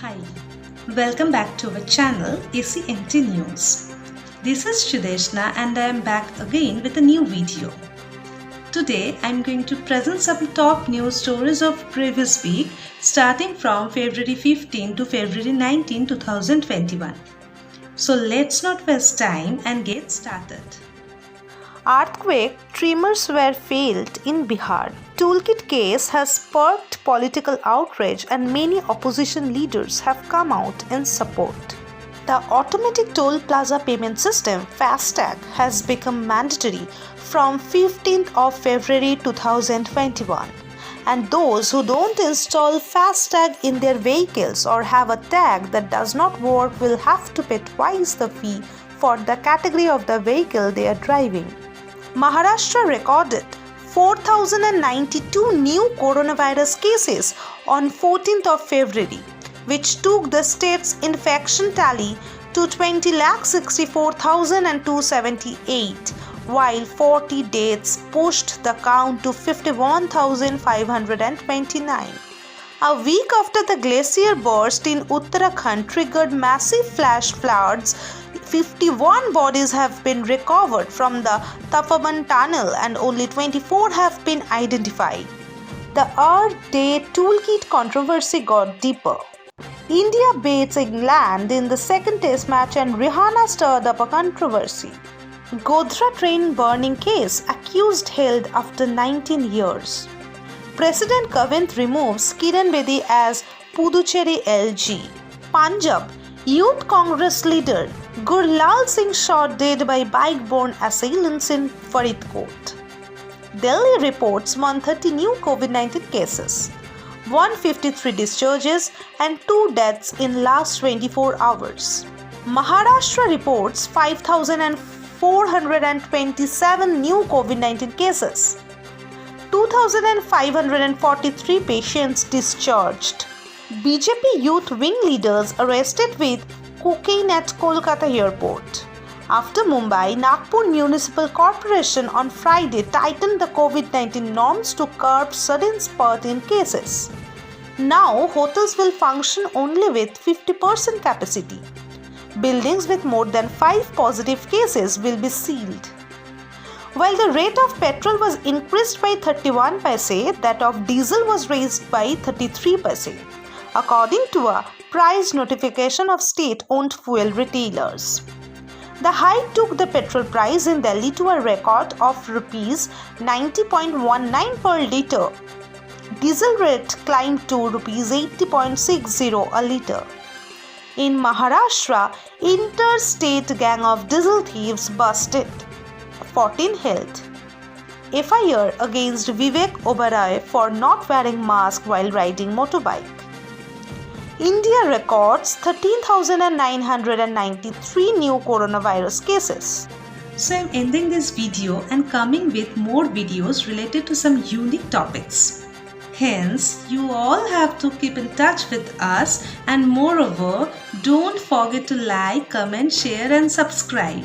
Hi, welcome back to our channel ACNT News. This is Shudeshna and I am back again with a new video. Today I am going to present some top news stories of previous week starting from February 15 to February 19, 2021. So let's not waste time and get started. Earthquake tremors were felt in Bihar. Toolkit case has sparked political outrage and many opposition leaders have come out in support. The automatic toll plaza payment system FASTag has become mandatory from 15th of February 2021. And those who don't install FASTag in their vehicles or have a tag that does not work will have to pay twice the fee for the category of the vehicle they are driving. Maharashtra recorded 4,092 new coronavirus cases on 14th of February, which took the state's infection tally to 20,64,278, while 40 deaths pushed the count to 51,529. A week after the glacier burst in Uttarakhand triggered massive flash floods, 51 bodies have been recovered from the Tapaban tunnel and only 24 have been identified. The Earth Day Toolkit controversy got deeper. India beats England in the second test match and Rihanna stirred up a controversy. Godhra train burning case, accused held after 19 years. President Kovind removes Kiran Bedi as Puducherry LG. Punjab Youth Congress leader Gurlal Singh shot dead by bike-borne assailants in Faridkot. Delhi reports 130 new COVID-19 cases, 153 discharges and 2 deaths in last 24 hours. Maharashtra reports 5,427 new COVID-19 cases, 2,543 patients discharged. BJP youth wing leaders arrested with cocaine at Kolkata airport. After Mumbai, Nagpur Municipal Corporation on Friday tightened the COVID-19 norms to curb sudden spurt in cases. Now, hotels will function only with 50% capacity. Buildings with more than 5 positive cases will be sealed. While the rate of petrol was increased by 31 paise, that of diesel was raised by 33 paise, according to a price notification of state-owned fuel retailers. The hike took the petrol price in Delhi to a record of Rs 90.19 per litre. Diesel rate climbed to Rs 80.60 a litre. In Maharashtra, interstate gang of diesel thieves busted. 14 held. FIR against Vivek Oberoi for not wearing mask while riding motorbike. India records 13,993 new coronavirus cases. So I am ending this video and coming with more videos related to some unique topics. Hence, you all have to keep in touch with us and moreover, don't forget to like, comment, share and subscribe.